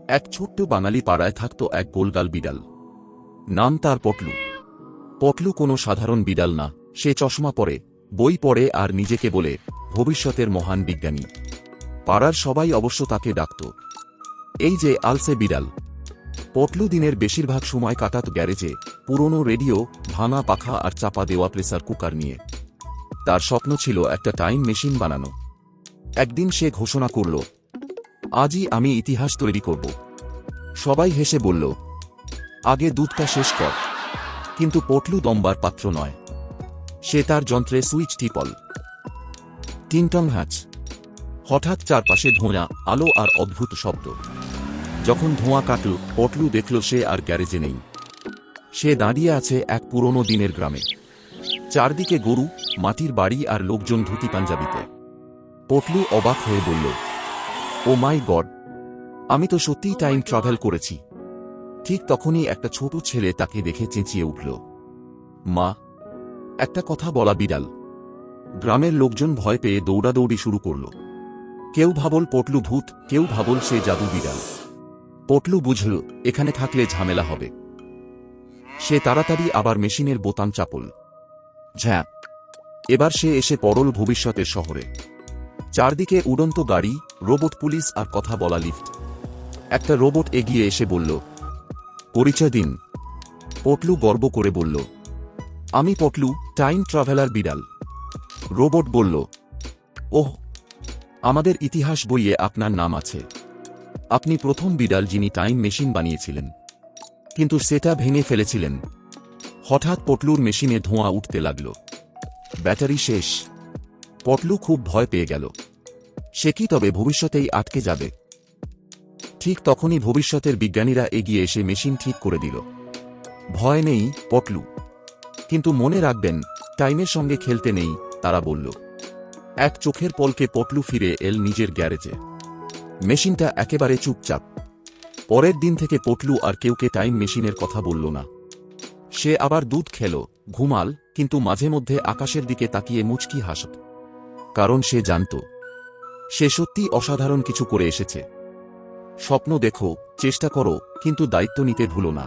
এক ছোট্ট বাঙালি পাড়ায় থাকত এক গোলগাল বিড়াল। নাম তার পটলু। পটলু কোনো সাধারণ বিড়াল না, সে চশমা পরে, বই পড়ে আর নিজেকে বলে ভবিষ্যতের মহান বিজ্ঞানী। পাড়ার সবাই অবশ্য তাকে ডাকত এই যে আলসে বিড়াল। পটলু দিনের বেশিরভাগ সময় কাটাত গ্যারেজে, পুরনো রেডিও, ভাঙা পাখা আর চাপা দেওয়া প্রেসার কুকার নিয়ে। তার স্বপ্ন ছিল একটা টাইম মেশিন বানানো। একদিন সে ঘোষণা করল, আজই আমি ইতিহাস তৈরি করব। সবাই হেসে বলল, আগে দুধটা শেষ কর। কিন্তু পটলু দমবার পাত্র নয়। সে তার যন্ত্রে সুইচ টিপল। টিংটং হ্যাচ। হঠাৎ চারপাশে ধোঁয়া, আলো আর অদ্ভুত শব্দ। যখন ধোঁয়া কাটল, পটলু দেখল সে আর গ্যারেজে নেই। সে দাঁড়িয়ে আছে এক পুরনো দিনের গ্রামে। চারদিকে গরু, মাটির বাড়ি আর লোকজন ধুতি পাঞ্জাবিতে। পটলু অবাক হয়ে বলল, ও মাই গড, আমি তো সত্যিই টাইম ট্রাভেল করেছি। ঠিক তখনই একটা ছোট ছেলে তাকে দেখে চেঁচিয়ে উঠল, মা। একটা কথা বলা বিড়াল। গ্রামের লোকজন ভয় পেয়ে দৌড়াদৌড়ি শুরু করল। কেউ ভাবল পটলু ভূত, কেউ ভাবল সে জাদু বিড়াল। পটলু বুঝল এখানে থাকলে ঝামেলা হবে। সে তাড়াতাড়ি আবার মেশিনের বোতাম চাপল। ঝ্যাঁ, এবার সে এসে পড়ল ভবিষ্যতের শহরে। চারদিকে উড়ন্ত গাড়ি, রোবট পুলিশ আর কথা বলা লিফট। একটা রোবট এগিয়ে এসে বলল, পরিচয় দিন। পটলু গর্ব করে বলল, আমি পটলু, টাইম ট্রাভেলার বিড়াল। রোবট বলল, ওহ, আমাদের ইতিহাস বইয়ে আপনার নাম আছে। আপনি প্রথম বিড়াল যিনি টাইম মেশিন বানিয়েছিলেন, কিন্তু সেটা ভেঙে ফেলেছিলেন। হঠাৎ পটলুর মেশিনে ধোঁয়া উঠতে লাগল। ব্যাটারি শেষ। পটলু খুব ভয় পেয়ে গেল। সে কি তবে ভবিষ্যতেই আটকে যাবে? ঠিক তখনই ভবিষ্যতের বিজ্ঞানীরা এগিয়ে এসে মেশিন ঠিক করে দিল। ভয় নেই পটলু, কিন্তু মনে রাখবেন টাইমের সঙ্গে খেলতে নেই, তারা বলল। এক চোখের পলকে পটলু ফিরে এল নিজের গ্যারেজে। মেশিনটা একেবারে চুপচাপ। পরের দিন থেকে পটলু আর কেউকে টাইম মেশিনের কথা বলল না। সে আবার দুধ খেল, ঘুমাল, কিন্তু মাঝে মধ্যে আকাশের দিকে তাকিয়ে মুচকি হাসত। কারণ সে জানত সে সত্যি অসাধারণ কিছু করে এসেছে। স্বপ্ন দেখো, চেষ্টা করো, কিন্তু দায়িত্ব নিতে ভুলো না।